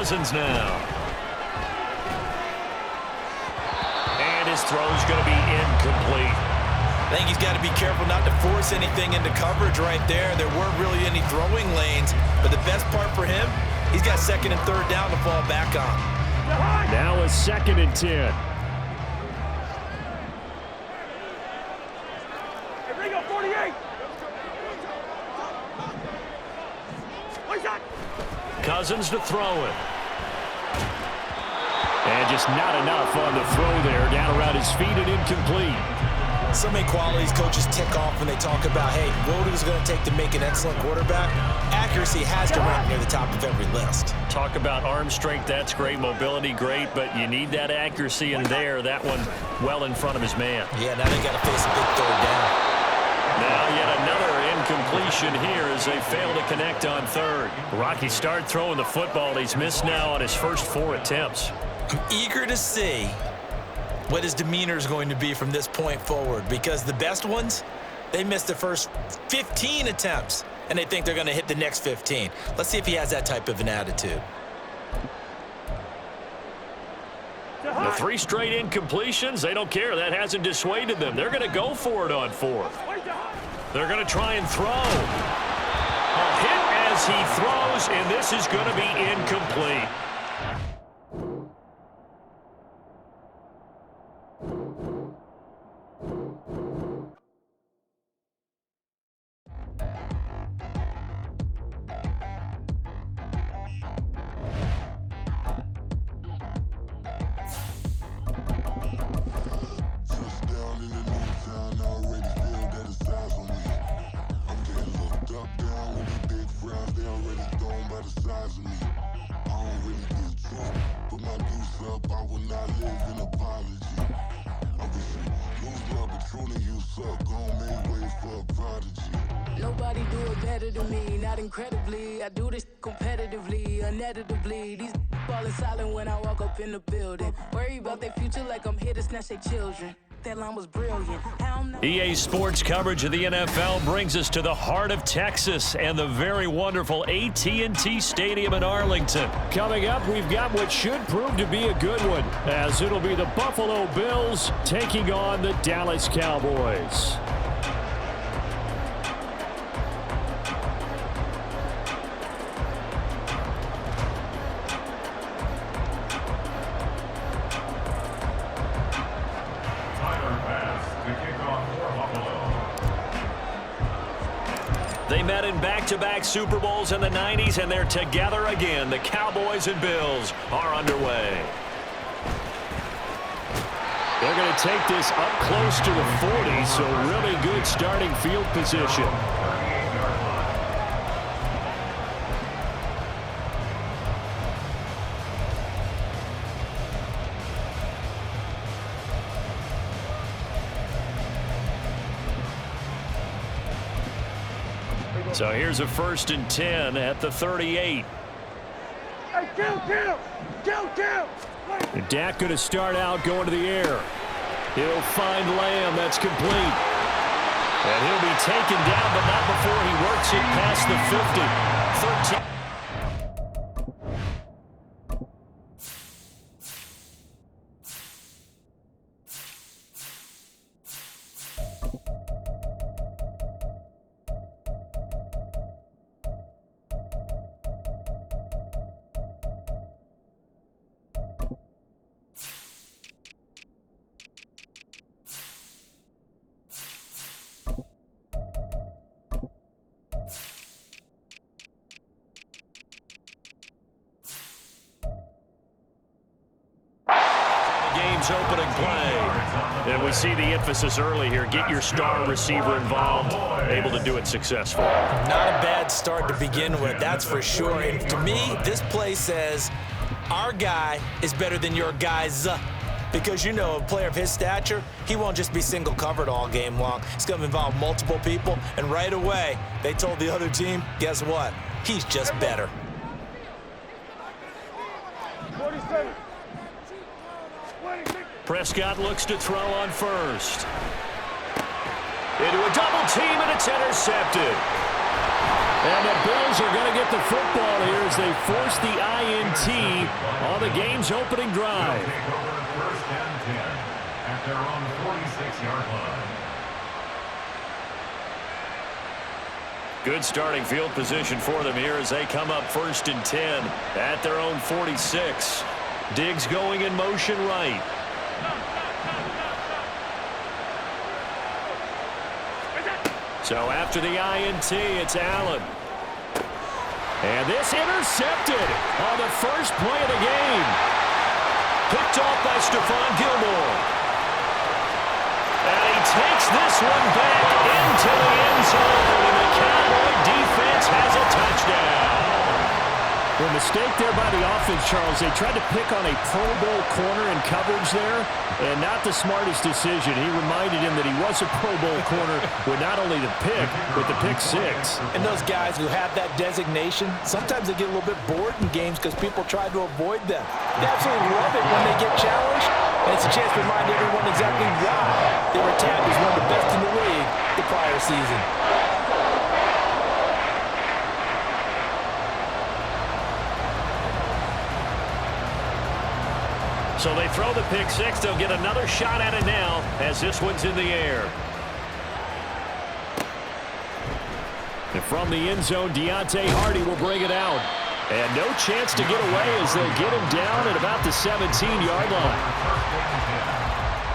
Cousins now. And his throw's going to be incomplete. I think he's got to be careful not to force anything into coverage right there. There weren't really any throwing lanes, but the best part for him, he's got second and third down to fall back on. Now a 2nd and 10. Cousins to throw it. And just not enough on the throw there. Down around his feet and incomplete. So many qualities coaches tick off when they talk about, hey, what is it going to take to make an excellent quarterback? Accuracy has to rank near the top of every list. Talk about arm strength, that's great. Mobility, great. But you need that accuracy in there. That one well in front of his man. Yeah, now they got to face a big third down. Now yet another incompletion here as they fail to connect on third. Rocky start throwing the football. He's missed now on his first 4 attempts. I'm eager to see what his demeanor is going to be from this point forward, because the best ones, they missed the first 15 attempts, and they think they're going to hit the next 15. Let's see if he has that type of an attitude. The 3 straight incompletions, they don't care. That hasn't dissuaded them. They're going to go for it on 4th. They're going to try and throw. A hit as he throws, and this is going to be incomplete. Nobody do it better than me, not incredibly. I do this competitively, uneditably. These falling silent when I walk up in the building. Worry about their future like I'm here to snatch their children. That line was brilliant. EA Sports coverage of the NFL brings us to the heart of Texas and the very wonderful AT&T Stadium in Arlington. Coming up, we've got what should prove to be a good one, as it'll be the Buffalo Bills taking on the Dallas Cowboys. They met in back-to-back Super Bowls in the 90s, and they're together again. The Cowboys and Bills are underway. They're going to take this up close to the 40, so really good starting field position. So here's a 1st and 10 at the 38. Dak going to start out going to the air. He'll find Lamb. That's complete. And he'll be taken down, but not before he works it past the 50. 13. Opening play. And we see the emphasis early here. Get your star receiver involved, able to do it successfully. Not a bad start to begin with, that's for sure. And to me, this play says our guy is better than your guys. Because, you know, a player of his stature, he won't just be single covered all game long. It's going to involve multiple people. And right away, they told the other team, guess what? He's just better. 47. Prescott looks to throw on 1st. Into a double team, and it's intercepted. And the Bills are going to get the football here as they force the INT on the game's opening drive. First and 10 at their own 46-yard line. Good starting field position for them here as they come up first and 10 at their own 46. Diggs going in motion right. So after the INT, it's Allen. And this intercepted on the first play of the game. Picked off by Stephon Gilmore. And he takes this one back into the end zone. And the Cowboy defense has a touchdown. The mistake there by the offense, Charles, they tried to pick on a Pro Bowl corner in coverage there, and not the smartest decision. He reminded him that he was a Pro Bowl corner with not only the pick, but the pick six. And those guys who have that designation, sometimes they get a little bit bored in games because people try to avoid them. They absolutely love it when they get challenged, and it's a chance to remind everyone exactly why they were tagged as one of the best in the league the prior season. So they throw the pick six. They'll get another shot at it now as this one's in the air. And from the end zone, Deontay Hardy will bring it out. And no chance to get away as they'll get him down at about the 17-yard line.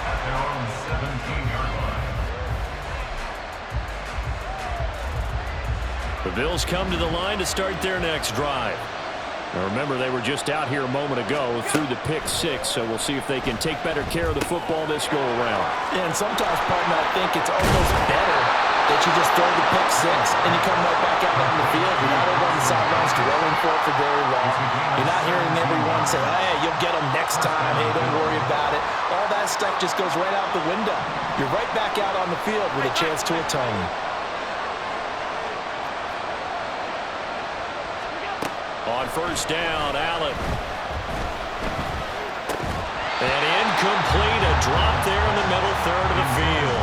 At their own 17-yard line. The Bills come to the line to start their next drive. Now remember, they were just out here a moment ago through the pick six, so we'll see if they can take better care of the football this go-around. Yeah, and sometimes, partner, I think it's almost better that you just throw the pick six and you come right back out on the field. You're not over on the sidelines dwelling for it for very long. You're not hearing everyone say, hey, you'll get them next time. Hey, don't worry about it. All that stuff just goes right out the window. You're right back out on the field with a chance to atone. On first down, Allen. And incomplete, a drop there in the middle third of the field.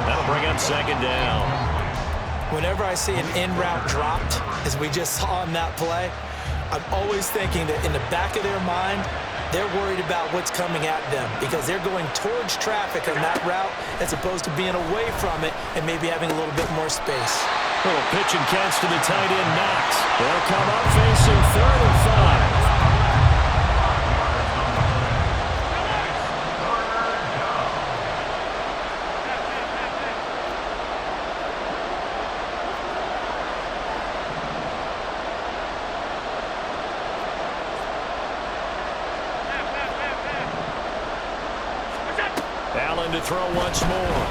That'll bring up second down. Whenever I see an in-route dropped, as we just saw in that play, I'm always thinking that in the back of their mind, they're worried about what's coming at them because they're going towards traffic on that route as opposed to being away from it and maybe having a little bit more space. Little pitch and catch to the tight end, Knox. They'll come up facing 3rd and 5. Allen to throw once more.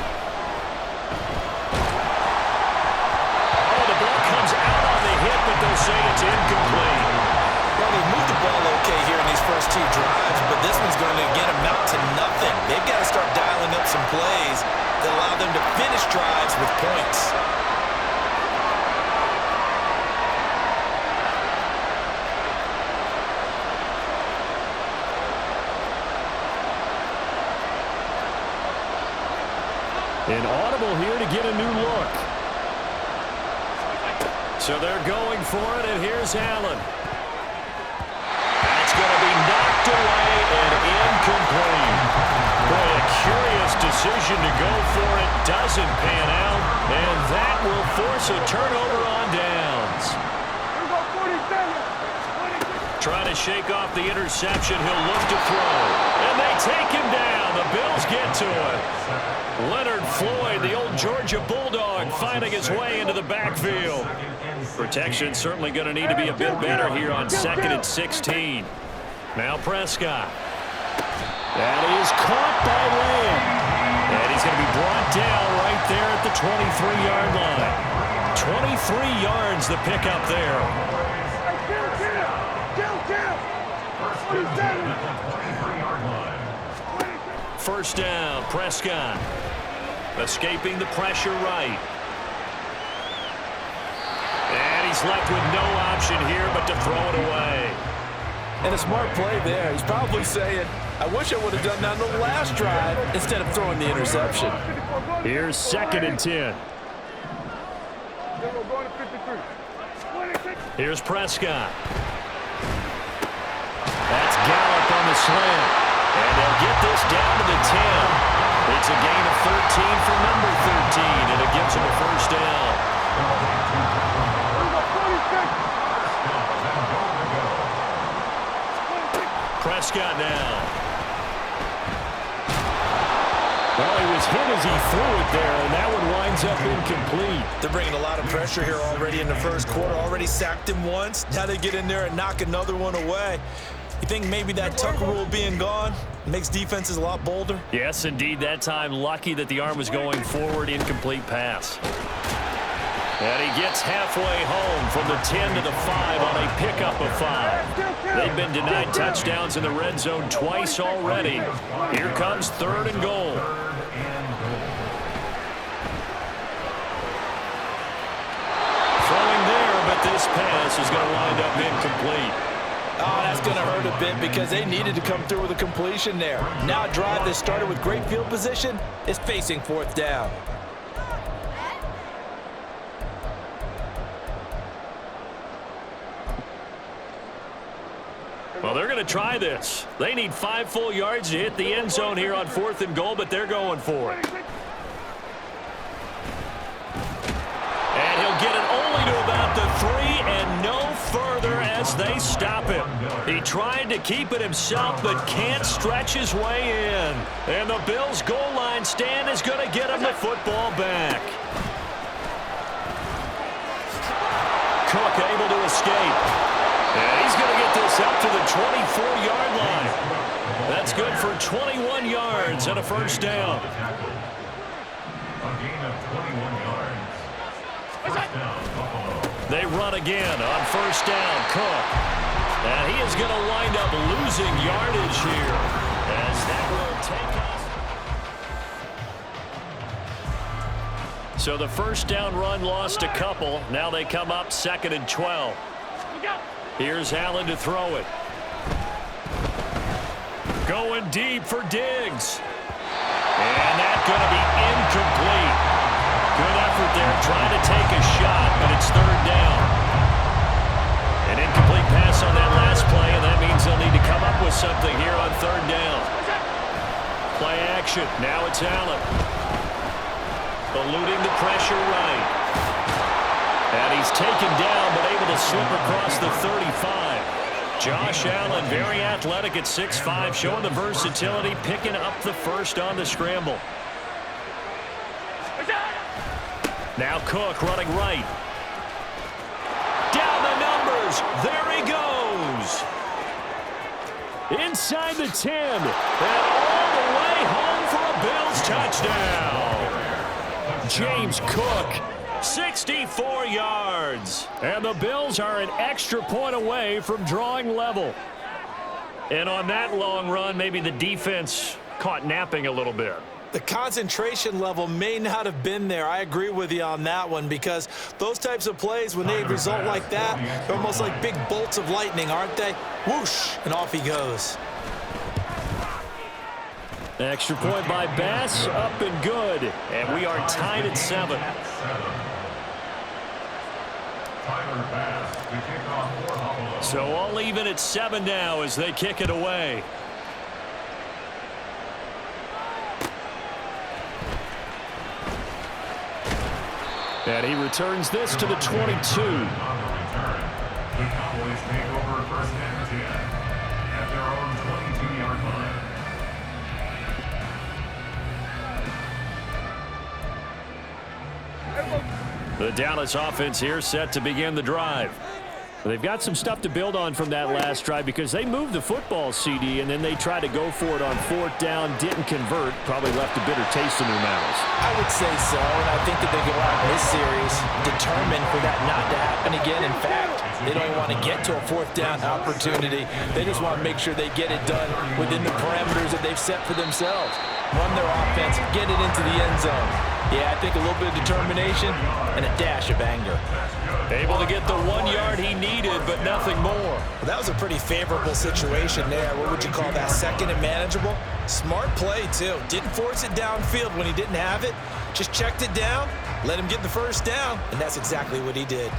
But they'll say it's incomplete. Well, they've moved the ball okay here in these first two drives, but this one's going to again amount to nothing. They've got to start dialing up some plays that allow them to finish drives with points. An audible here to get a new look. So they're going for it, and here's Allen. That's going to be knocked away and incomplete. Boy, a curious decision to go for it. Doesn't pan out, and that will force a turnover on downs. Trying to shake off the interception. He'll look to throw, and they take him down. The Bills get to it. Leonard Floyd, the old Georgia Bulldog, finding his way into the backfield. Protection certainly going to need to be a bit better here on 2nd and 16. Now Prescott. That is caught by Lamb. And he's going to be brought down right there at the 23-yard line. 23 yards the pickup there. First down, Prescott. Escaping the pressure right. And he's left with no option here but to throw it away. And a smart play there. He's probably saying, I wish I would have done that on the last drive instead of throwing the interception. Here's 2nd and 10. Here's Prescott. That's Gallup on the slant. And they'll get this down to the 10. It's a gain of 13 for number 13, and it gives them a first down. Prescott now. Well, he was hit as he threw it there, and that one winds up incomplete. They're bringing a lot of pressure here already in the first quarter. Already sacked him once. Now they get in there and knock another one away. You think maybe that Tucker rule being gone makes defenses a lot bolder? Yes, indeed. That time, lucky that the arm was going forward. Incomplete pass. And he gets halfway home from the 10 to the 5 on a pickup of 5. They've been denied touchdowns in the red zone twice already. Here comes 3rd and goal. Throwing there, but this pass is going to wind up incomplete. Oh, that's going to hurt a bit because they needed to come through with a completion there. Now a drive that started with great field position is facing 4th down. Well, they're going to try this. They need 5 full yards to hit the end zone here on 4th and goal, but they're going for it. And he'll get it only to about the 3 and no further as they stop him. He tried to keep it himself, but can't stretch his way in. And the Bills' goal line stand is going to get him the football back. Cook able to escape. And he's going to get this up to the 24-yard line. That's good for 21 yards and a first down. A gain of 21 yards. First down, Buffalo. They run again on first down. Cook. And he is going to wind up losing yardage here as that will take us. So the first down run lost a couple. Now they come up 2nd and 12. Here's Allen to throw it. Going deep for Diggs. And that's going to be incomplete. Good effort there trying to take a shot, but it's 3rd down. An incomplete pass on that last play, and that means they'll need to come up with something here on 3rd down. Play action. Now it's Allen. Eluding the pressure right. And he's taken down, but able to slip across the 35. Josh Allen, very athletic at 6'5", showing the versatility, picking up the first on the scramble. Now Cook running right. Down the numbers. There he goes. Inside the 10. And all the way home for a Bills touchdown. James Cook. 64 yards. And the Bills are an extra point away from drawing level. And on that long run, maybe the defense caught napping a little bit. The concentration level may not have been there. I agree with you on that one because those types of plays, when they result like that, they're almost like big bolts of lightning, aren't they? Whoosh, and off he goes. Extra point by Bass, up and good. And we are tied at 7. So all even at 7 now as they kick it away. And he returns this to the 22. On the return, the Cowboys take over 1st and 10 at their own 22-yard line. The Dallas offense here set to begin the drive. They've got some stuff to build on from that last drive because they moved the football, CD, and then they tried to go for it on 4th down, didn't convert, probably left a bitter taste in their mouths. I would say so, and I think that they go out in this series determined for that not to happen again. In fact, they don't even want to get to a 4th down opportunity. They just want to make sure they get it done within the parameters that they've set for themselves. Run their offense, get it into the end zone. Yeah, I think a little bit of determination and a dash of anger. Able to get the 1 yard he needed, but nothing more. Well, that was a pretty favorable situation there. What would you call that? 2nd and manageable? Smart play, too. Didn't force it downfield when he didn't have it. Just checked it down, let him get the first down, and that's exactly what he did.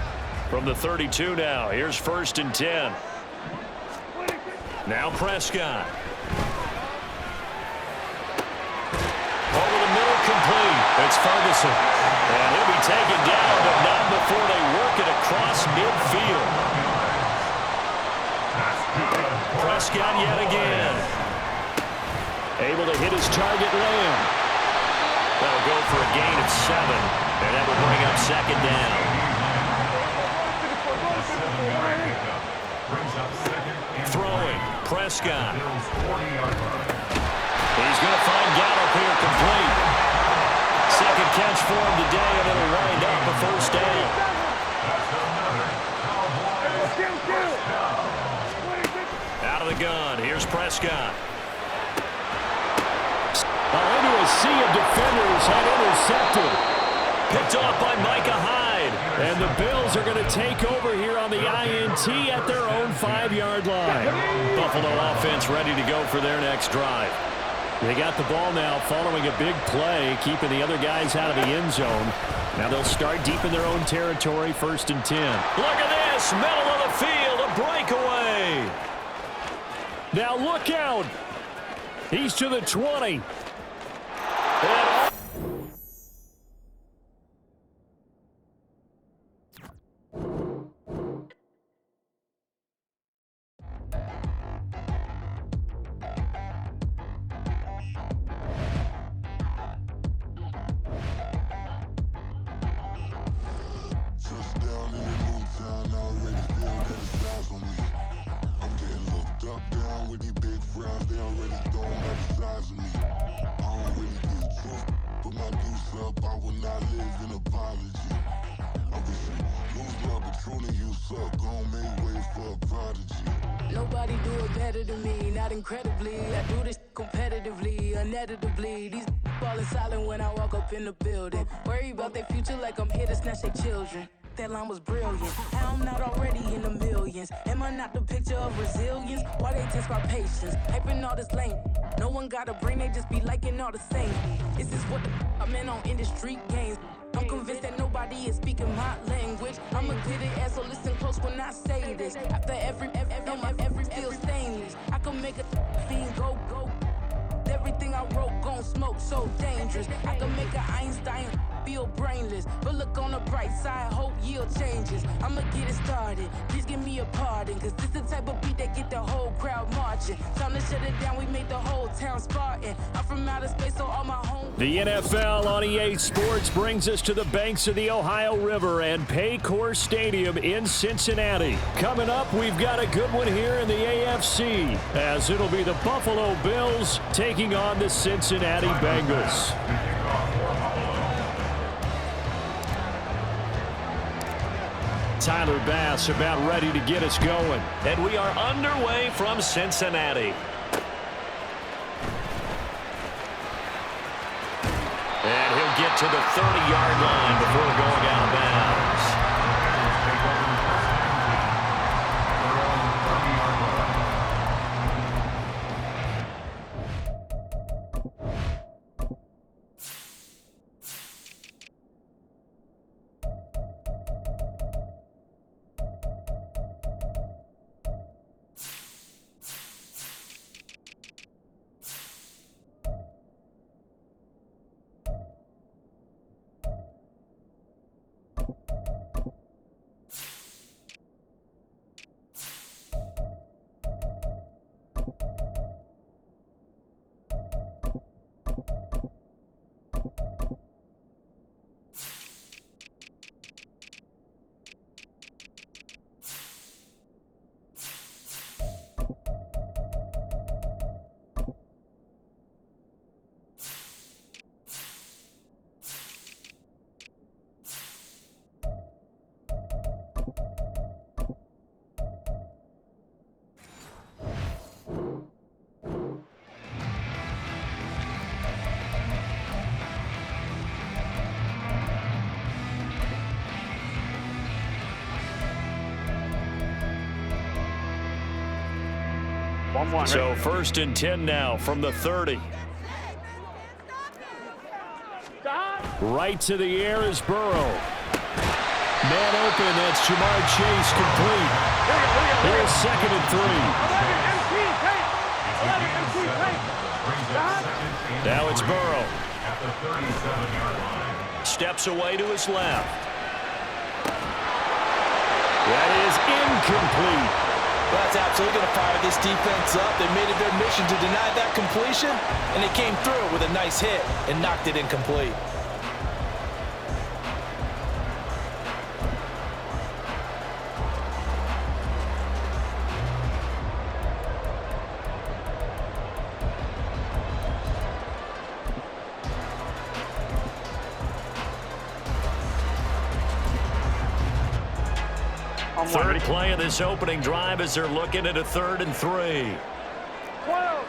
From the 32 now, here's 1st and 10. Now Prescott. Over the middle, complete. It's Ferguson. And he'll be taken down, but not before they work it across midfield. Prescott yet again. Able to hit his target, Lamb. That'll go for a gain of 7, and that will bring up 2nd down. Throwing, Prescott. He's going to find Gallup here complete. 2nd catch for him today, and it'll wind up a 1st down. Out of the gun, here's Prescott. Into a sea of defenders, had intercepted. Picked off by Micah Hyde. And the Bills are going to take over here on the INT at their own 5-yard line. Buffalo offense ready to go for their next drive. They got the ball now following a big play, keeping the other guys out of the end zone. Now they'll start deep in their own territory, 1st and 10. Look at this, middle of the field, a breakaway. Now look out. He's to the 20. Nobody do it better than me, not incredibly. I do this competitively, uneditably. These falling silent when I walk up in the building. Worry about their future like I'm here to snatch their children. That line was brilliant. How I'm not already in the millions. Am I not the picture of resilience? Why they test my patience? Hyping all this lame. No one got a brain, they just be liking all the same. Is this what the I'm in on industry games? I'm convinced that nobody is speaking my language. I'm a good ass, so listen close when I say this. After every feel stainless. I can make a fiend go. Everything I wrote gon' smoke, so dangerous. I can make an Einstein feel brainless. But look on the bright side, hope yield changes. I'ma get it started, please give me a pardon. Cause this the type of beat that get the whole crowd marching. Time to shut it down, we made the whole town Spartan. I'm from outer space, so all my home. The NFL on EA Sports brings us to the banks of the Ohio River and Paycor Stadium in Cincinnati. Coming up, we've got a good one here in the AFC, as it'll be the Buffalo Bills taking on the Cincinnati Bengals. Tyler Bass about ready to get us going. And we are underway from Cincinnati. And he'll get to the 30-yard line before going out of bounds. So 1st and 10 now from the 30. Right to the air is Burrow. Man open, that's Jamar Chase complete. Here's 2nd and 3. Now it's Burrow. At the 37-yard line. Steps away to his left. That is incomplete. Well, that's absolutely going to fire this defense up. They made it their mission to deny that completion, and they came through with a nice hit and knocked it incomplete. Third play of this opening drive as they're looking at a 3rd and 3. 12,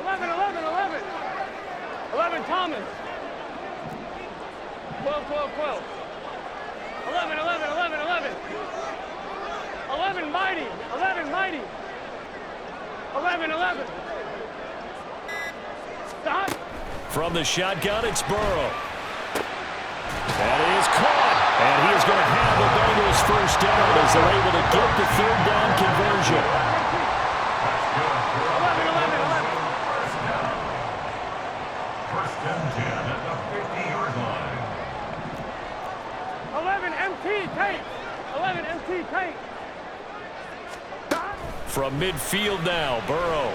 11, 11, 11. 11, Thomas. 12, 12, 12. 11, 11, 11, 11. 11, Mighty. 11, Mighty. 11, 11. Stop. From the shotgun, it's Burrow. That is caught. And he is going to have the Bengals first down as they're able to get the 3rd down conversion. 11, 11, 11. First and 10 at the 50-yard line. 11, MT, take. 11, MT, take. From midfield now, Burrow.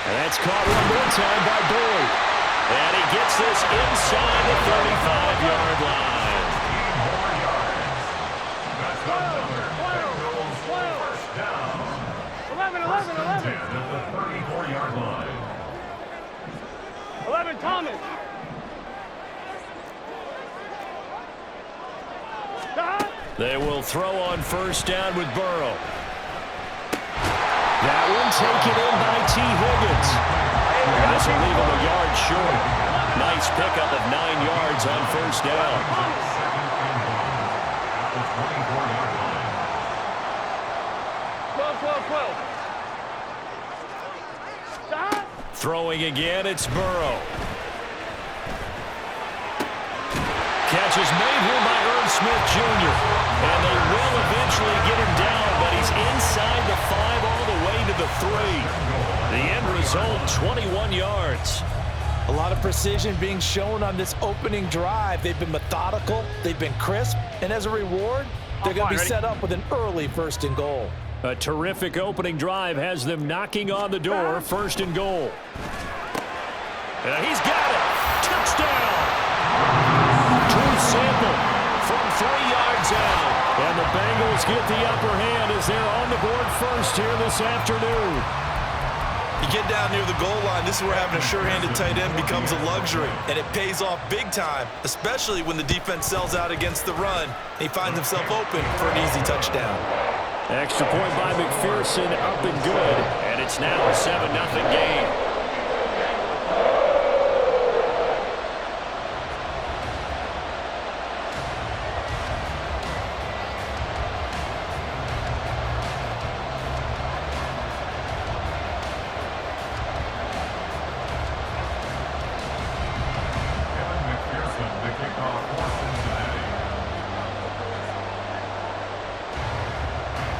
And that's caught one more time by Boyd. And he gets this inside the 35-yard line. 11, 11, 11. At the 34-yard line. 11, Thomas. Stop. They will throw on first down with Burrow. That one taken in by T. Higgins. This will leave him a yard short. Nice pickup of 9 yards on first down. 12, 12, 12. Stop. Throwing again, it's Burrow. Catch is made here by Irv Smith Jr. And they will eventually get him down, but he's inside the 5 all the way to the 3. The end result, 21 yards. A lot of precision being shown on this opening drive. They've been methodical, they've been crisp, and as a reward, they're going to be set up with an early 1st and goal. A terrific opening drive has them knocking on the door, 1st and goal. And he's got it. Touchdown. Drew Sample from 3 yards out. And the Bengals get the upper hand as they're on the board first here this afternoon. You get down near the goal line, this is where having a sure-handed tight end becomes a luxury, and it pays off big time, especially when the defense sells out against the run. He finds himself open for an easy touchdown. Extra point by McPherson, up and good. And it's now a 7-0 game.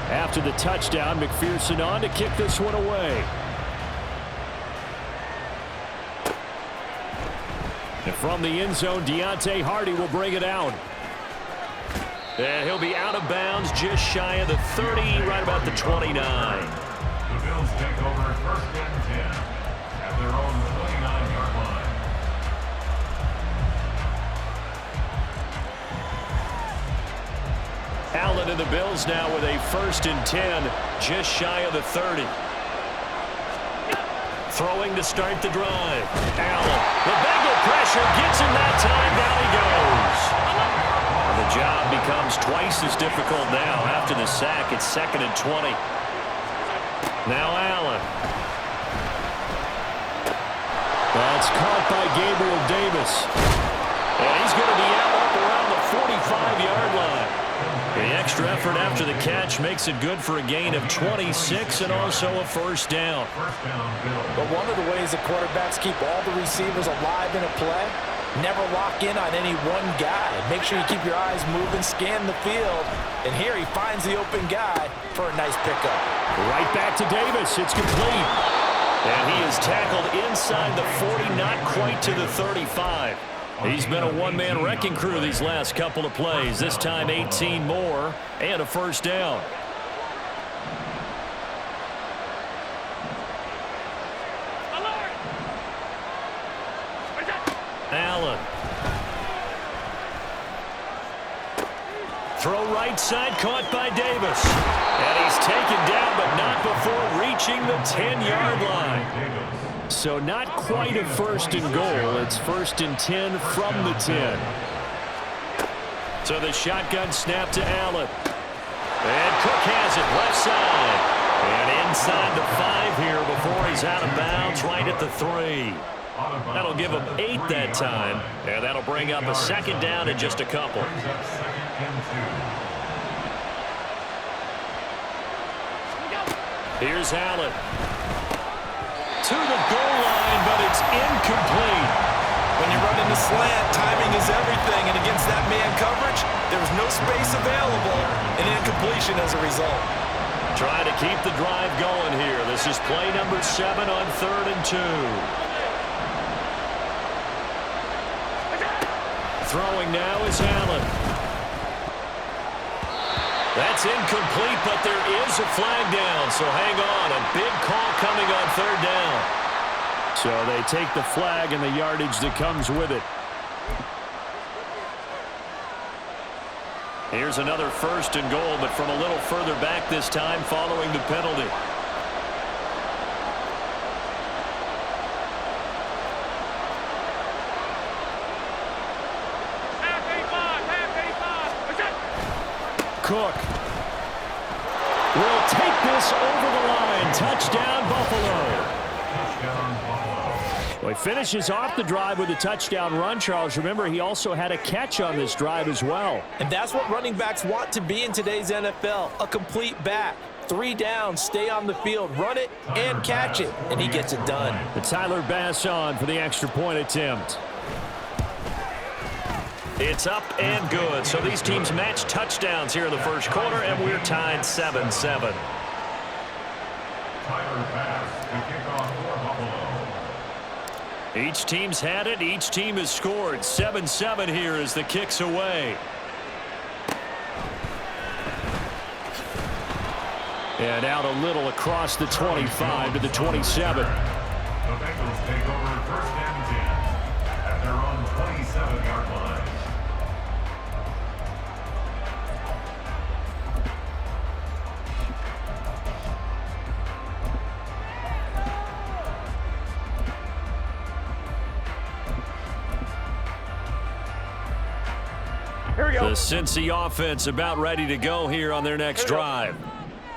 After the touchdown, McPherson on to kick this one away. And from the end zone, Deontay Hardy will bring it out. And he'll be out of bounds just shy of the 30, right about the 29. The Bills take over 1st and 10 at their own 29-yard line. Allen and the Bills now with a 1st and 10, just shy of the 30. Throwing to start the drive. Allen, the Bengal pressure gets him that time. Down he goes. And the job becomes twice as difficult now. After the sack, it's 2nd and 20. Now Allen. That's caught by Gabriel Davis. And he's going to be out up around the 45-yard line. The extra effort after the catch makes it good for a gain of 26 and also a 1st down. But one of the ways that quarterbacks keep all the receivers alive in a play Never lock in on any one guy. Make sure you keep your eyes moving, scan the field. And here he finds the open guy for a nice pickup. Right back to Davis. It's complete. And he is tackled inside the 40, not quite to the 35. He's been a one-man wrecking crew these last couple of plays. This time 18 more and a first down. Allen. Throw right side, caught by Davis. And he's taken down, but not before reaching the 10-yard line. So not quite a first and goal. It's first and 10 from the 10. So the shotgun snap to Allen. And Cook has it left side. And inside the 5 here before he's out of bounds right at the 3. That'll give him 8 that time. And that'll bring up a second down in just a couple. Here's Allen. To the goal line, but it's incomplete. When you run into slant, timing is everything. And against that man coverage, there's no space available. And incompletion as a result. Trying to keep the drive going here. This is play number 7 on 3rd and 2. Throwing now is Allen. That's incomplete, but there is a flag down, so hang on. A big call coming on 3rd down. So they take the flag and the yardage that comes with it. Here's another first and goal, but from a little further back this time following the penalty. Cook will take this over the line. Touchdown, Buffalo. Well, he finishes off the drive with a touchdown run, Charles. Remember, he also had a catch on this drive as well. And that's what running backs want to be in today's NFL, a complete back. 3 down, stay on the field, run it, and catch it, and he gets it done. The Tyler Bass on for the extra point attempt. It's up and good. So these teams match touchdowns here in the first quarter, and we're tied 7-7. Tyler Bass to kick off for Buffalo. Each team's had it. Each team has scored. 7-7 here as the kick's away. And out a little across the 25 to the 27. The Bengals take over 1st and 10 at their own 27-yard line. Here we go. The Cincy offense about ready to go here on their next drive.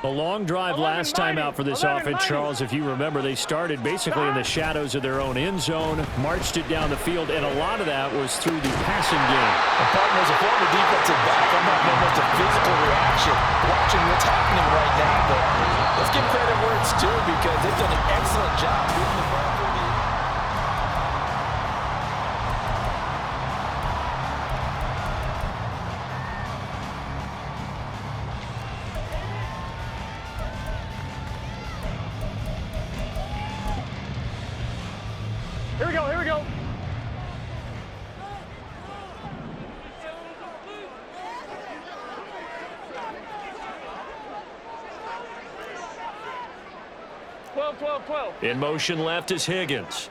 A long drive last time out for this offense, Charles. If you remember, they started basically in the shadows of their own end zone, marched it down the field, and a lot of that was through the passing game. And partner, as a former defensive back, I'm having almost a physical reaction watching what's happening right now. But let's give credit where it's due because they've done an excellent job moving the ball through the Here we go. Here we go. In motion left is Higgins.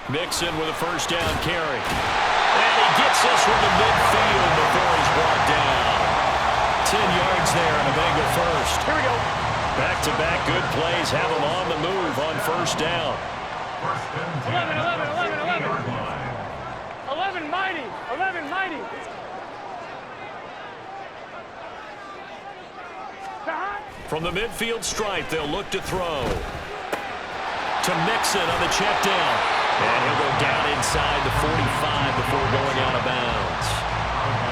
Mixon with a first down carry. And he gets this from the midfield before he's brought down. 10 yards there and a Bengal first. Here we go. Back-to-back good plays have him on the move on first down. 11 mighty. 11 mighty. From the midfield stripe, they'll look to throw. To Mixon on the check down. And he'll go down inside the 45 before going out of bounds.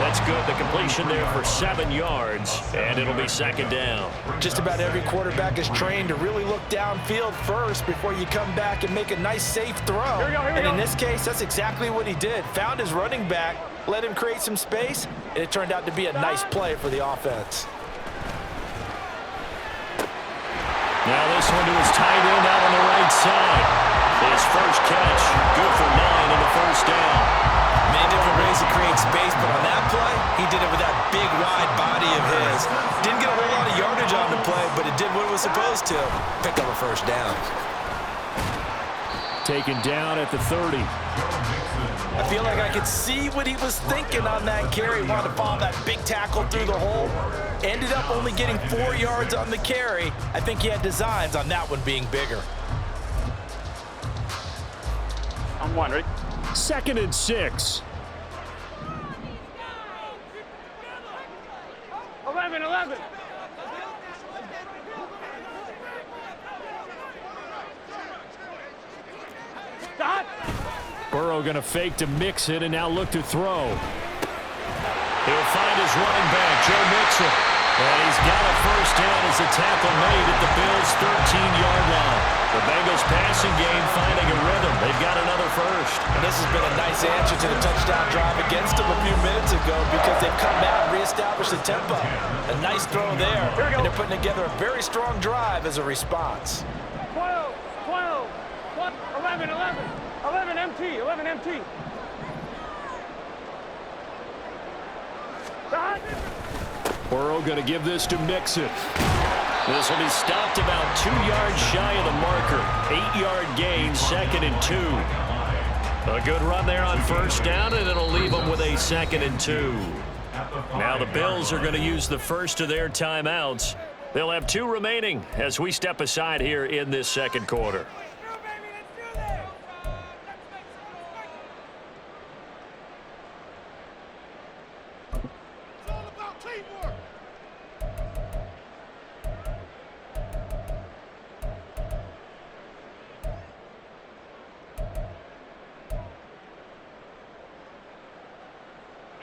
That's good. The completion there for 7 yards, and it'll be second down. Just about every quarterback is trained to really look downfield first before you come back and make a nice, safe throw. And in this case, that's exactly what he did. Found his running back, let him create some space, and it turned out to be a nice play for the offense. Now this one to his tight end out on the right side. His first catch, good for 9 and a first down. Many different ways to create space, but on that play, he did it with that big, wide body of his. Didn't get a whole lot of yardage on the play, but it did what it was supposed to. Pick up a first down. Taken down at the 30. I feel like I could see what he was thinking on that carry. Wanted to follow that big tackle through the hole. Ended up only getting 4 yards on the carry. I think he had designs on that one being bigger. I'm one, ready? 2nd and 6. 11. Stop. Burrow going to fake to mix it and now look to throw. He'll find his running back, Joe Mixon. And he's got a first down as the tackle made at the Bills' 13-yard line. The Bengals passing game finding a rhythm. They've got another first. And this has been a nice answer to the touchdown drive against them a few minutes ago because they've come out and reestablished the tempo. A nice throw there, and they're putting together a very strong drive as a response. 12, 11 MT. Stop. Burrow going to give this to Mixon. This will be stopped about 2 yards shy of the marker. 8-yard gain, 2nd and 2. A good run there on first down, and it'll leave them with a 2nd and 2. Now the Bills are going to use the first of their timeouts. They'll have 2 remaining as we step aside here in this second quarter.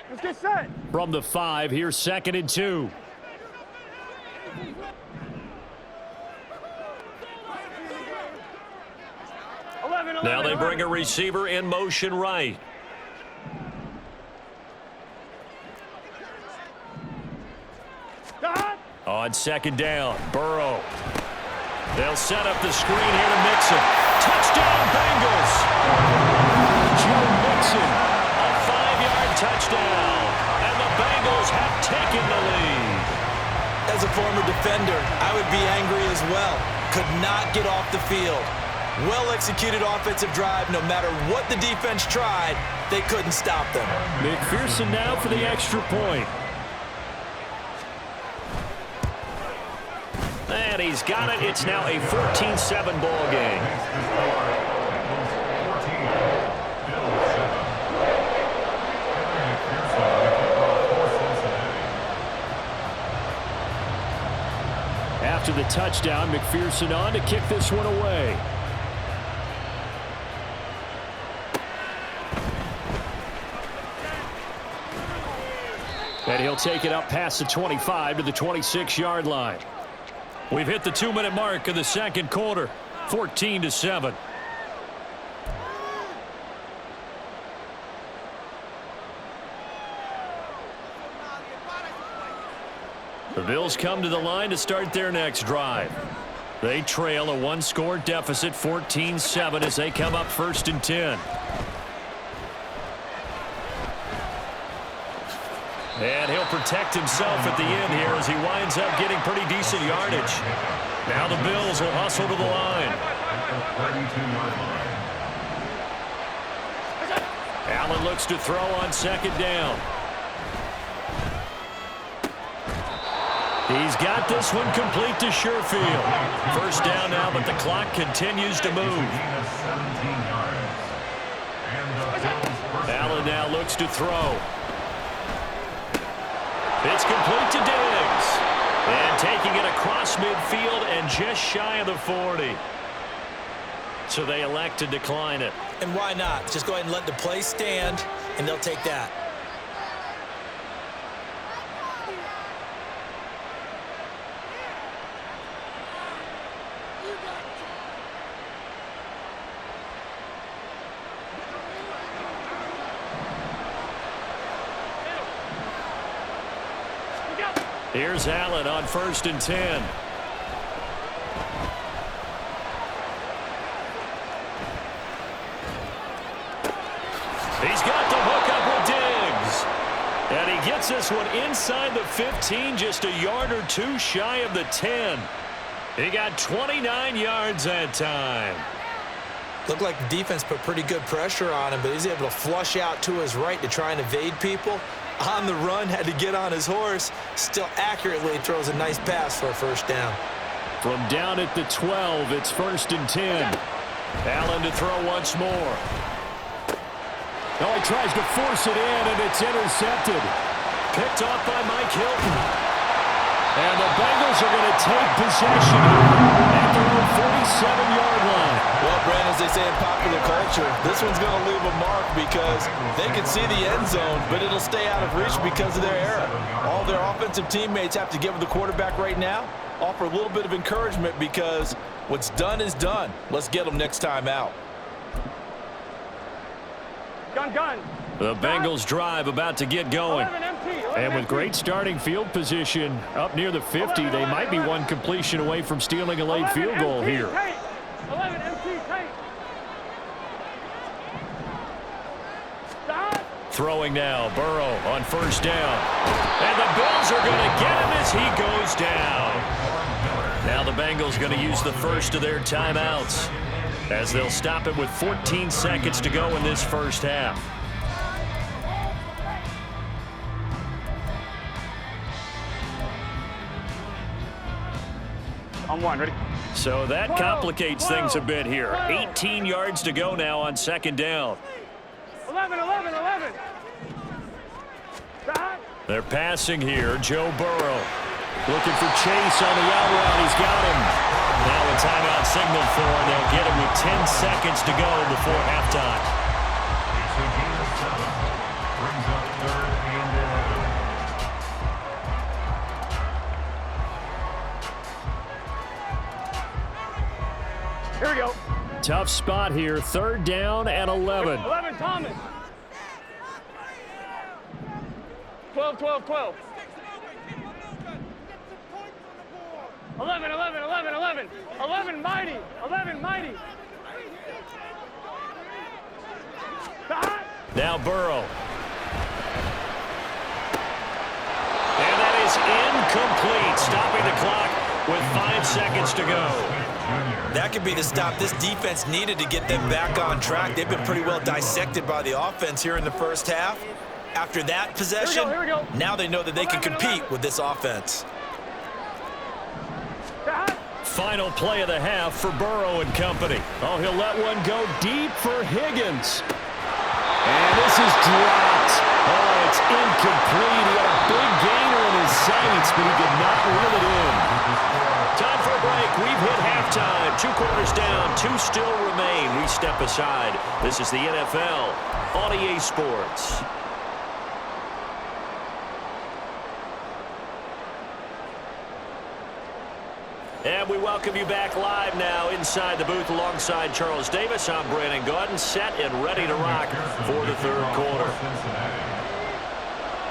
Let's get set. From the 5, here's 2nd and 2. Now they bring a receiver in motion right. Stop. On 2nd down, Burrow. They'll set up the screen here to Mixon. Touchdown, Bengals! Joe Mixon, a 5-yard touchdown, and the Bengals have taken the lead. As a former defender, I would be angry as well. Could not get off the field. Well-executed offensive drive. No matter what the defense tried, they couldn't stop them. McPherson now for the extra point. And he's got it. It's now a 14-7 ball game. After the touchdown, McPherson on to kick this one away. And he'll take it up past the 25 to the 26-yard line. We've hit the 2-minute mark of the second quarter, 14-7. The Bills come to the line to start their next drive. They trail a 1-score deficit, 14-7, as they come up 1st and 10. And he'll protect himself at the end here as he winds up getting pretty decent yardage. Now the Bills will hustle to the line. Allen looks to throw on 2nd down. He's got this one complete to Sherfield. 1st down now, but the clock continues to move. Allen now looks to throw. It's complete to Diggs. And taking it across midfield and just shy of the 40. So they elect to decline it. And why not? Just go ahead and let the play stand, and they'll take that. Here's Allen on 1st and 10. He's got the hook up with Diggs. And he gets this one inside the 15, just a yard or two shy of the 10. He got 29 yards that time. Looked like the defense put pretty good pressure on him, but he's able to flush out to his right to try and evade people. On the run, had to get on his horse. Still accurately throws a nice pass for a first down. From down at the 12, it's 1st and 10. Allen to throw once more. Oh, he tries to force it in, and it's intercepted. Picked off by Mike Hilton. And the Bengals are going to take possession at their own 47-yard line. Well, Brandon, as they say in popular culture, this one's going to leave a mark because they can see the end zone, but it'll stay out of reach because of their error. All their offensive teammates have to give the quarterback right now, offer a little bit of encouragement because what's done is done. Let's get them next time out. Gun. The Bengals drive about to get going. 11 MT, 11 And with MT. great starting field position up near the 50, they might be one completion away from stealing a late field goal here. 11 MT tight. Throwing now, Burrow on 1st down. And the Bills are going to get him as he goes down. Now the Bengals going to use the first of their timeouts as they'll stop it with 14 seconds to go in this first half. On one, ready? So that complicates things a bit here. 18 yards to go now on 2nd down. 11. They're passing here. Joe Burrow looking for Chase on the out route. He's got him. Now a timeout signal for him. They'll get him with 10 seconds to go before halftime. It's a gain of 7. Brings up 3rd and 11. Here we go. Tough spot here. 3rd down and 11. 11 Thomas. 12. 11. 11 mighty. 11 mighty. Now Burrow. And that is incomplete. Stopping the clock with 5 seconds to go. That could be the stop this defense needed to get them back on track. They've been pretty well dissected by the offense here in the first half. After that possession, Here we go. now they know that they can compete with this offense. Final play of the half for Burrow and company. Oh, he'll let one go deep for Higgins. And this is dropped. Oh, it's incomplete. He had a big gainer in his sights, but he did not reel it in. Time for a break. We've hit halftime. 2 quarters down. 2 still remain. We step aside. This is the NFL on EA Sports. And we welcome you back live now inside the booth alongside Charles Davis. I'm Brandon Gaudin, set and ready to rock for the 3rd quarter.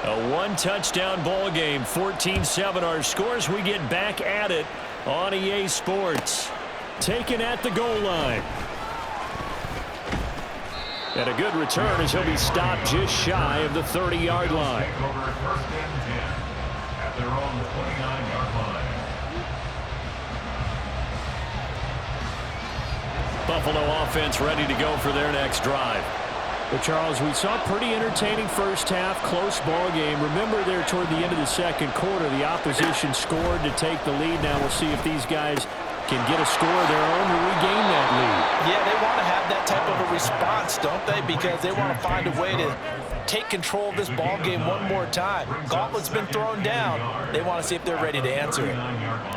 A 1-touchdown ball game, 14-7 our scores. We get back at it on EA Sports. Taken at the goal line. And a good return as he'll be stopped just shy of the 30-yard line. Over 1st and 10 at their own 29-yard line. Buffalo offense ready to go for their next drive. Well, Charles, we saw a pretty entertaining first half, close ball game. Remember there toward the end of the 2nd quarter, the opposition scored to take the lead. Now we'll see if these guys can get a score of their own to regain that lead. Yeah, they want to have that type of a response, don't they? Because they want to find a way to take control of this ball game one more time. Gauntlet's been thrown down. They want to see if they're ready to answer it.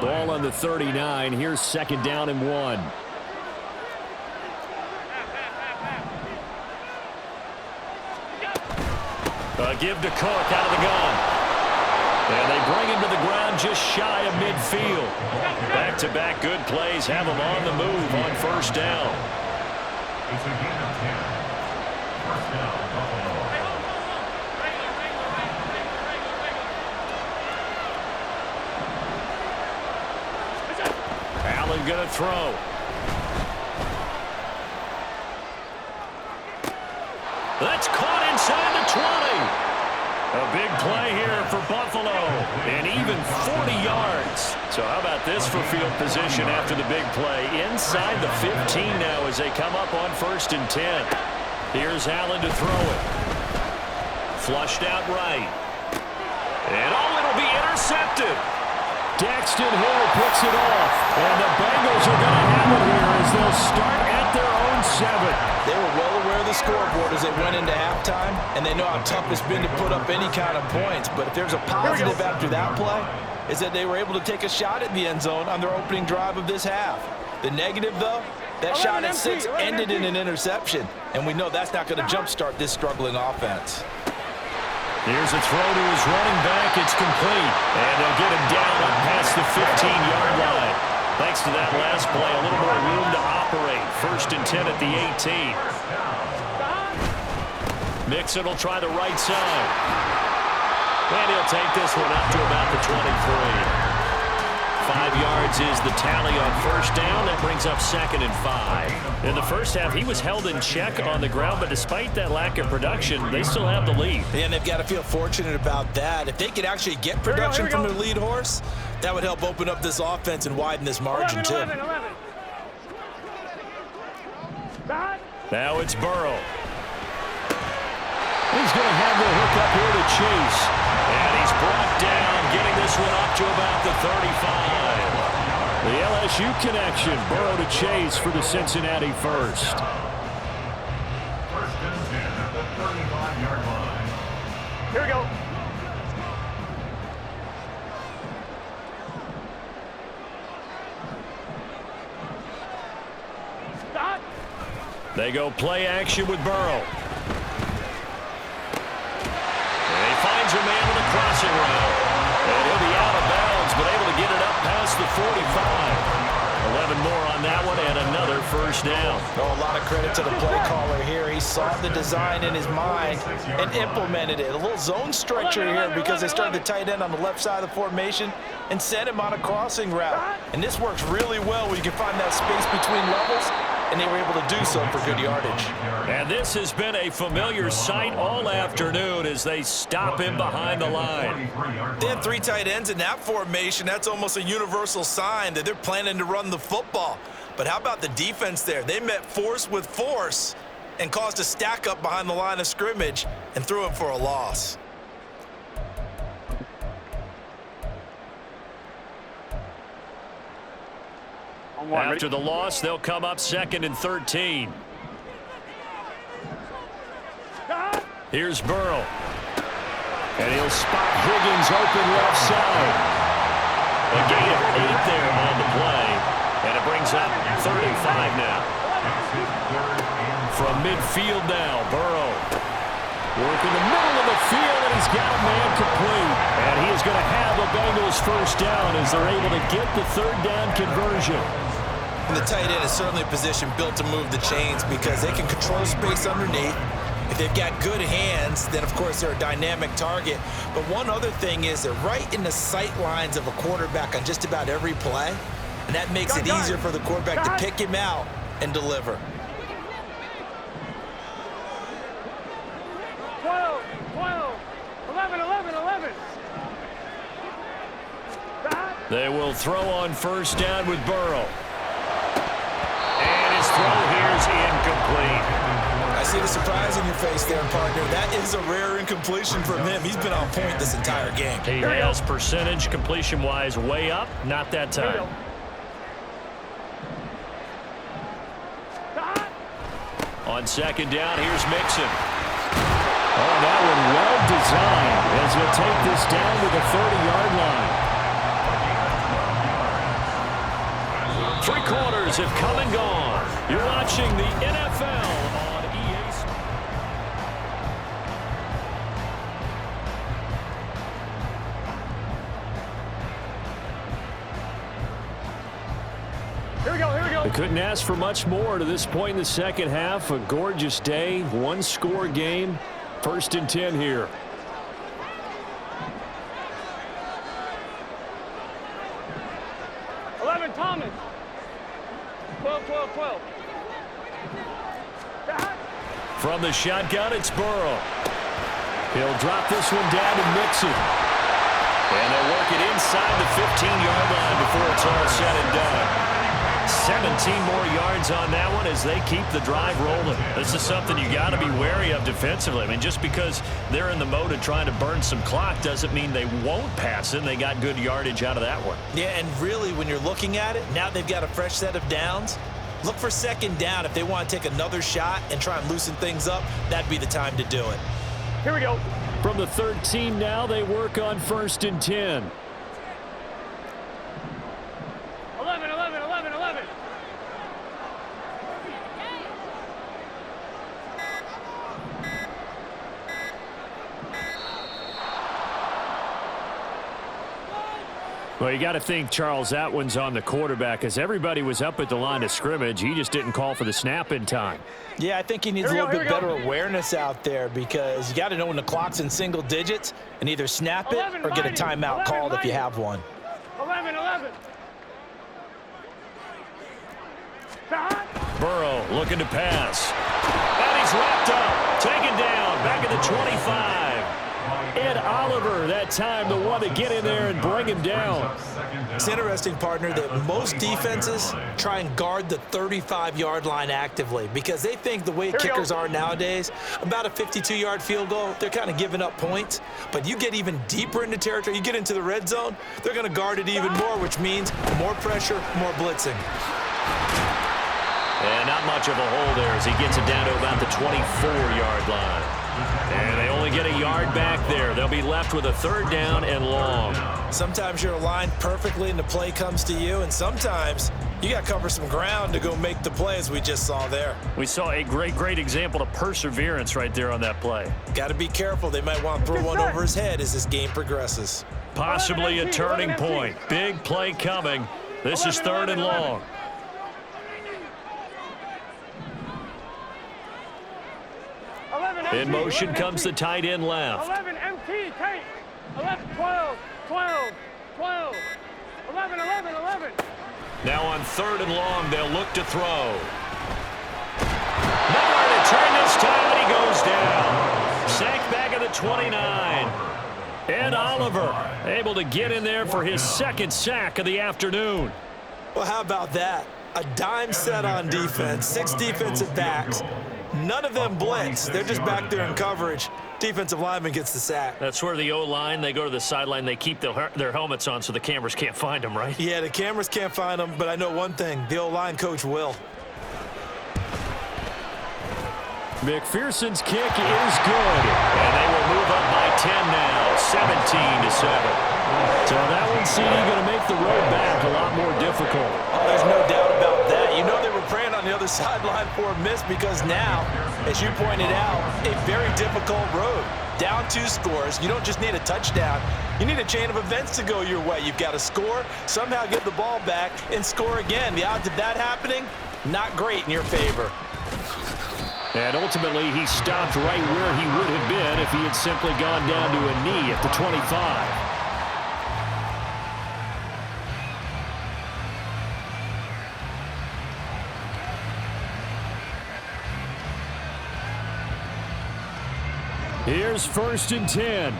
Ball on the 39. Here's 2nd down and 1. Give to Cook out of the gun. And they bring him to the ground just shy of midfield. Back-to-back good plays have him on the move on 1st down. It's a gain of 10. 1st down, Buffalo. Allen going to throw. That's caught inside the 20. A big play here for Buffalo, and even 40 yards. So how about this for field position after the big play? Inside the 15 now as they come up on 1st and 10. Here's Allen to throw it. Flushed out right. And it'll be intercepted. Daxton Hill picks it off, and the Bengals are going to have it here as they'll start at their own 7. They were well aware of the scoreboard as they went into halftime, and they know how tough it's been to put up any kind of points. But if there's a positive after that play, is that they were able to take a shot at the end zone on their opening drive of this half. The negative, though, that shot at 6 ended in an interception, and we know that's not going to jumpstart this struggling offense. Here's a throw to his running back. It's complete. And they'll get him down up past the 15-yard line. Thanks to that last play, a little more room to operate. 1st and 10 at the 18. Mixon will try the right side. And he'll take this one up to about the 23. 5 yards is the tally on 1st down. That brings up 2nd and 5. In the first half, he was held in check on the ground, but despite that lack of production, they still have the lead. And they've got to feel fortunate about that. If they could actually get production from their lead horse, that would help open up this offense and widen this margin, 11. Now it's Burrow. He's going to have the hook up here to Chase. And he's brought down, getting this one up to about the 35. The LSU connection, Burrow to Chase for the Cincinnati first. 1st and 10 at the 35-yard line. Here we go. Stop. They go play action with Burrow. And he finds a man with a crossing route. And he'll be out of bounds, but able to get it up past the 45. 11 more on that one, and another 1st down. Oh, a lot of credit to the play caller here. He saw the design in his mind and implemented it. A little zone stretcher here because they started the tight end on the left side of the formation and sent him on a crossing route. And this works really well where you can find that space between levels, and they were able to do so for good yardage. And this has been a familiar sight all afternoon as they stop him behind the line. They had 3 tight ends in that formation. That's almost a universal sign that they're planning to run the football. But how about the defense there? They met force with force and caused a stack up behind the line of scrimmage and threw him for a loss. After the loss, they'll come up 2nd and 13. Here's Burrow. And he'll spot Higgins open left side. A gain of 8 there on the play. And it brings up 35 now. From midfield now, Burrow. Working the middle of the field, and he's got a man complete. And he is going to have the Bengals 1st down as they're able to get the 3rd down conversion. And the tight end is certainly a position built to move the chains because they can control space underneath. If they've got good hands, then of course they're a dynamic target. But one other thing is they're right in the sight lines of a quarterback on just about every play. And that makes it easier for the quarterback to pick him out and deliver. 12, 11. They will throw on 1st down with Burrow. And his throw here is incomplete. I see the surprise in your face there, partner. That is a rare incompletion from him. He's been on point this entire game. He has percentage completion-wise way up. Not that time. On 2nd down, here's Mixon. Oh, that one well designed as he'll take this down to the 30-yard line. 3 quarters have come and gone. You're watching the NFL on EA Sports. Here we go. They couldn't ask for much more to this point in the 2nd half. A gorgeous day, 1-score game. 1st and 10 here. Thomas. 12, 12, 12. From the shotgun, it's Burrow. He'll drop this one down to Mixon. And they'll work it inside the 15-yard line before it's all said and done. 17 more yards on that one as they keep the drive rolling. This is something you got to be wary of defensively. I mean, just because they're in the mode of trying to burn some clock doesn't mean they won't pass it. They got good yardage out of that one. Yeah, and really, when you're looking at it, now they've got a fresh set of downs. Look for second down. If they want to take another shot and try and loosen things up, that'd be the time to do it. Here we go. From the 13 now, they work on 1st and 10. 11, 11, 11, 11. Well, you got to think, Charles, that one's on the quarterback as everybody was up at the line of scrimmage. He just didn't call for the snap in time. Yeah, I think he needs a little bit better awareness out there because you got to know when the clock's in single digits and either snap it or get a timeout called if you have one. 11, 11. Burrow looking to pass. And he's wrapped up. Taken down. Back at the 25. Ed Oliver that time, the one to get in there and bring him down. It's interesting, partner, that most defenses try and guard the 35-yard line actively because they think the way kickers are nowadays, about a 52-yard field goal, they're kind of giving up points. But you get even deeper into territory, you get into the red zone, they're going to guard it even more, which means more pressure, more blitzing. And not much of a hole there as he gets it down to about the 24-yard line. And they only get a yard back there. They'll be left with a 3rd down and long. Sometimes you're aligned perfectly and the play comes to you, and sometimes you got to cover some ground to go make the play as we just saw there. We saw a great example of perseverance right there on that play. Got to be careful. They might want to throw one over his head as this game progresses. Possibly a turning point. Big play coming. This is 3rd and long. In motion comes the tight end left. 11, MT, take. 11, 12, 12, 12. 11, 11, 11. Now on 3rd and long, they'll look to throw. Nowhere to turn this time, and he goes down. Sacked back at the 29. Ed Oliver able to get in there for his 2nd sack of the afternoon. Well, how about that? A dime set on defense, 6 defensive backs. None of them blitz. They're just back there in coverage. Defensive lineman gets the sack. That's where the O-line, they go to the sideline, they keep their helmets on so the cameras can't find them, right? Yeah, the cameras can't find them, but I know one thing. The O-line coach will. McPherson's kick is good. And they will move up by 10 now, 17-7. So that one, CD, going to make the road back a lot more difficult. Oh, there's no doubt about that. You know they were praying on the other sideline for a miss because now, as you pointed out, a very difficult road. Down 2 scores. You don't just need a touchdown. You need a chain of events to go your way. You've got to score, somehow get the ball back, and score again. The odds of that happening, not great in your favor. And ultimately, he stopped right where he would have been if he had simply gone down to a knee at the 25. Here's 1st and 10.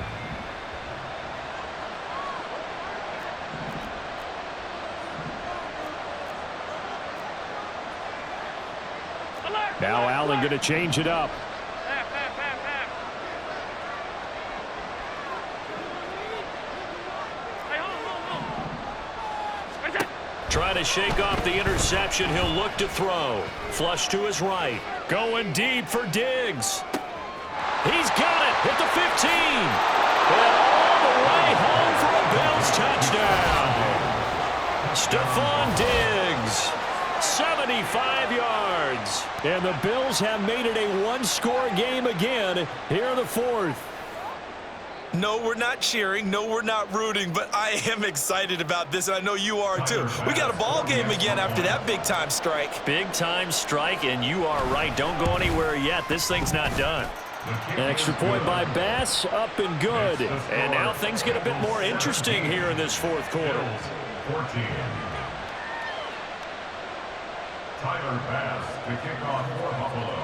Now Allen going to change it up. Trying to shake off the interception. He'll look to throw. Flush to his right. Going deep for Diggs. He's got it at the 15. And all the way home for a Bills touchdown. Stephon Diggs, 75 yards. And the Bills have made it a one-score game again here in the 4th. No, we're not cheering. No, we're not rooting, but I am excited about this, and I know you are too. We got a ball game again after that big-time strike. Big-time strike, and you are right. Don't go anywhere yet. This thing's not done. An extra point by Bass, up and good. And now things get a bit more interesting here in this 4th quarter. Tyler Bass to kick off for Buffalo.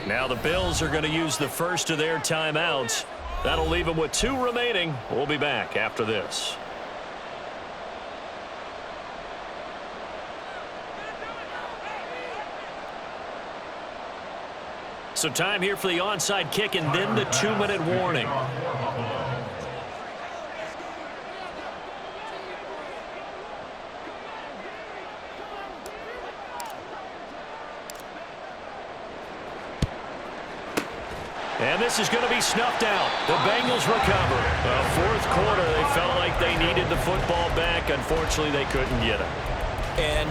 Now the Bills are going to use the first of their timeouts. That'll leave them with 2 remaining. We'll be back after this. So time here for the onside kick and then the 2-minute warning. And this is going to be snuffed out. The Bengals recover. Fourth quarter, they felt like they needed the football back. Unfortunately, they couldn't get it. And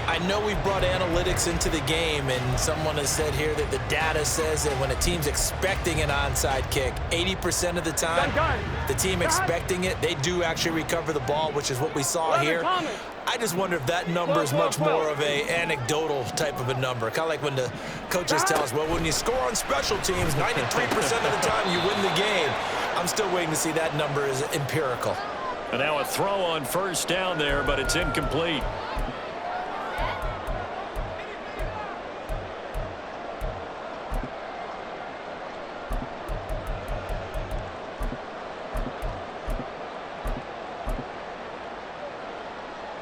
I know we've brought analytics into the game, and someone has said here that the data says that when a team's expecting an onside kick, 80% of the time, the team expecting it, they do actually recover the ball, which is what we saw here. I just wonder if that number is much more of a anecdotal type of a number. Kind of like when the coaches tell us, well, when you score on special teams, 93% of the time you win the game. I'm still waiting to see that number is empirical. And now a throw on first down there, but it's incomplete.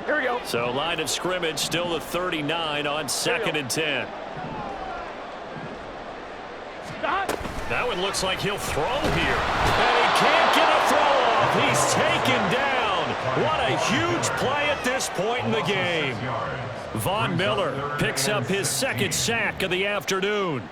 Here we go. So line of scrimmage still the 39 on 2nd and 10. Stop. That one looks like he'll throw here. And he can't get a throw off. He's taken down. What a huge play at this point in the game. Von Miller picks up his 2nd sack of the afternoon.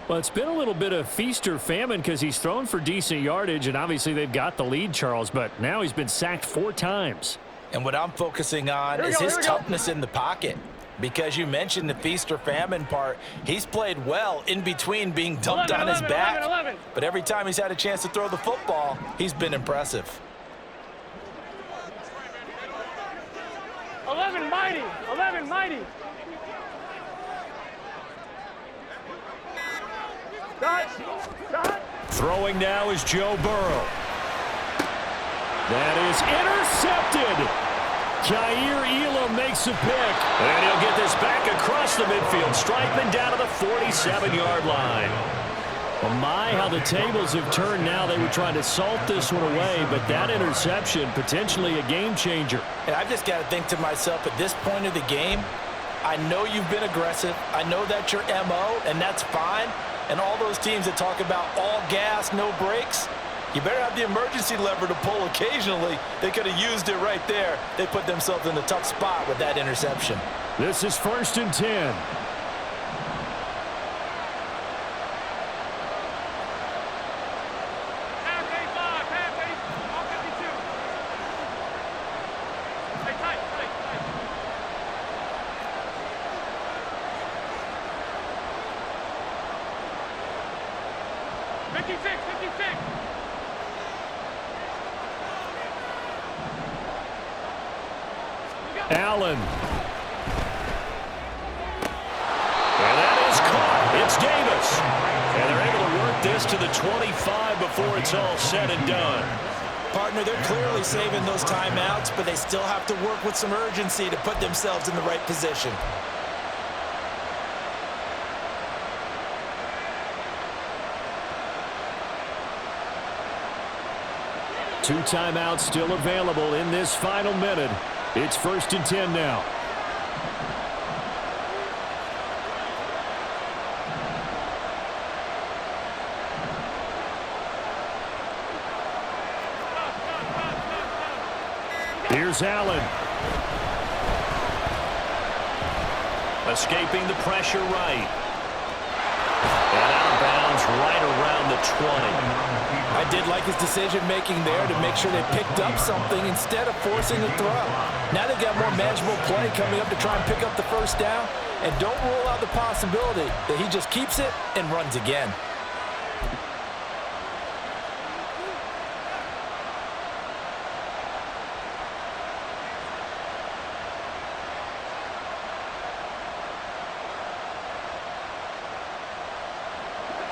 Well, it's been a little bit of feast or famine because he's thrown for decent yardage, and obviously they've got the lead, Charles, but now he's been sacked 4 times. And what I'm focusing on is his toughness in the pocket. Because you mentioned the feast or famine part, he's played well in between being dumped on his back. 11. But every time he's had a chance to throw the football, he's been impressive. 11 mighty. 11 mighty. Dot. Throwing now is Joe Burrow. That is intercepted. Jair Elam makes a pick. And he'll get this back across the midfield. Striping down to the 47-yard line. Well, my, how the tables have turned now. They were trying to salt this one away, but that interception, potentially a game changer. And I've just got to think to myself, at this point of the game, I know you've been aggressive. I know that's your MO, and that's fine. And all those teams that talk about all gas, no brakes, you better have the emergency lever to pull occasionally. They could have used it right there. They put themselves in a tough spot with that interception. This is 1st and 10. Allen. And that is caught. It's Davis. And they're able to work this to the 25 before it's all said and done. Partner, they're clearly saving those timeouts, but they still have to work with some urgency to put themselves in the right position. Two timeouts still available in this final minute. It's 1st and 10 now. Here's Allen. Escaping the pressure right. And out of bounds right around the 20. I did like his decision-making there to make sure they picked up something instead of forcing a throw. Now they've got more manageable play coming up to try and pick up the first down. And don't rule out the possibility that he just keeps it and runs again.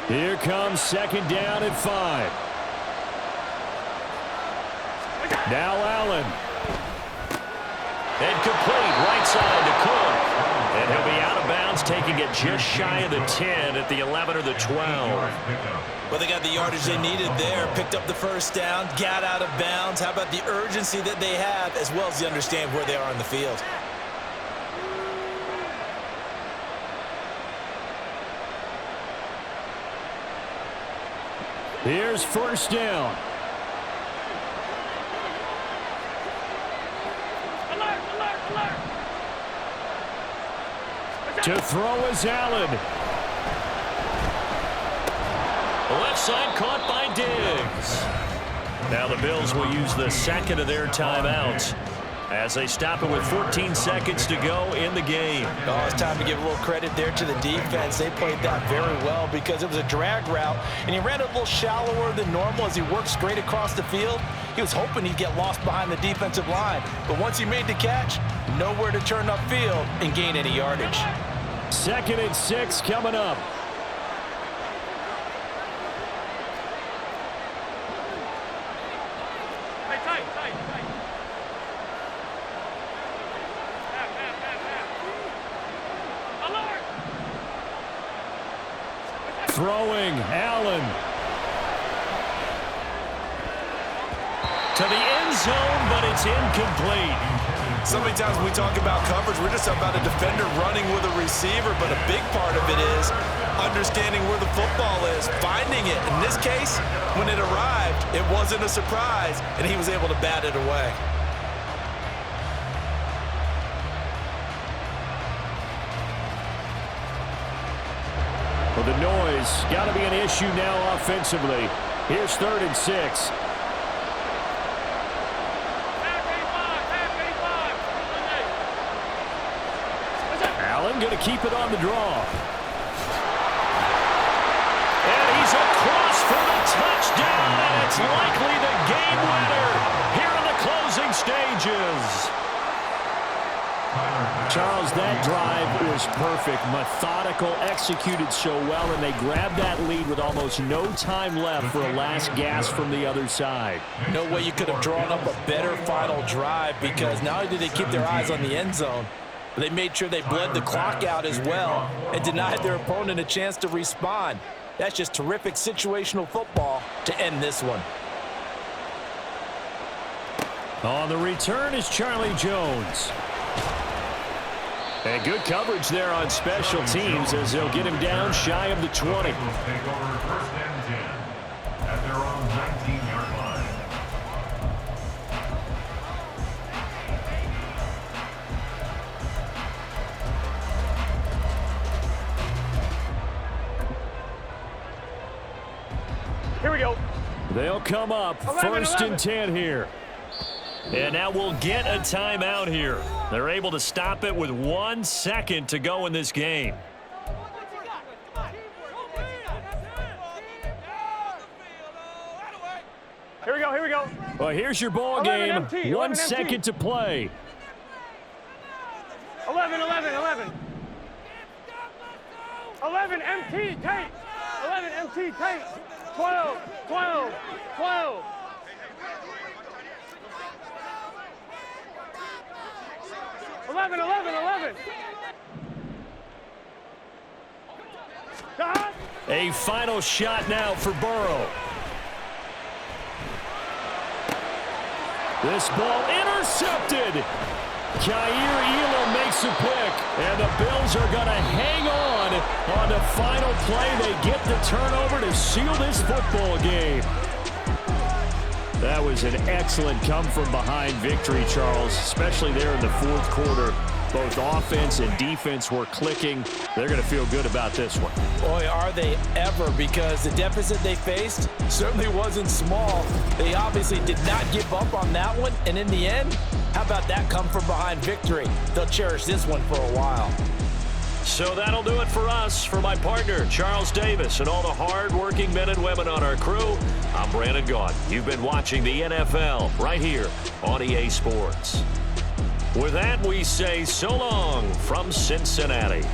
Here comes 2nd down at 5. Now Allen. And complete right side to Cole. taking it just shy of the 10 at the 11 or the 12. Well, they got the yardage they needed there, picked up the first down, got out of bounds. How about the urgency that they have, as well as they understand where they are on the field? Here's first down. Alert, alert, alert. To throw is Allen. Left side caught by Diggs. Now the Bills will use the second of their timeouts as they stop it with 14 seconds to go in the game. Oh, it's time to give a little credit there to the defense. They played that very well because it was a drag route, and he ran a little shallower than normal as he worked straight across the field. He was hoping he'd get lost behind the defensive line, but once he made the catch, nowhere to turn upfield and gain any yardage. 2nd and 6 coming up. Hey, tight, tight, tight. Alert. Throwing, Allen. To the end zone, but it's incomplete. So many times when we talk about coverage, we're just about a defender running with a receiver, but a big part of it is understanding where the football is, finding it. In this case, when it arrived, it wasn't a surprise, and he was able to bat it away. Well, the noise got to be an issue now offensively. Here's 3rd and 6. Allen going to keep it on the draw. And he's across for the touchdown, and it's likely the game winner here in the closing stages. Charles, that drive was perfect, methodical, executed so well, and they grabbed that lead with almost no time left for a last gasp from the other side. No way you could have drawn up a better final drive, because not only did they keep their eyes on the end zone, but they made sure they bled the clock out as well and denied their opponent a chance to respond. That's just terrific situational football to end this one. On the return is Charlie Jones. And good coverage there on special teams as they'll get him down shy of the 20. Take over 1st and 10 at their own 19-yard line. Here we go. They'll come up 1st and 10 here. And now we'll get a timeout here. They're able to stop it with 1 second to go in this game. Here we go, here we go. Well, here's your ball 11 game. MT, 1 11 second to play. 11, 11, 11. 11 MT, tape. 11 MT, tape. 12, 12, 12. 11, 11, 11. A final shot now for Burrow. This ball intercepted. Kaiir Elam makes a pick, and the Bills are going to hang on the final play. They get the turnover to seal this football game. That was an excellent come-from-behind victory, Charles, especially there in the 4th quarter. Both offense and defense were clicking. They're going to feel good about this one. Boy, are they ever, because the deficit they faced certainly wasn't small. They obviously did not give up on that one, and in the end, how about that come-from-behind victory? They'll cherish this one for a while. So that'll do it for us. For my partner, Charles Davis, and all the hard-working men and women on our crew, I'm Brandon Gaudin. You've been watching the NFL right here on EA Sports. With that, we say so long from Cincinnati.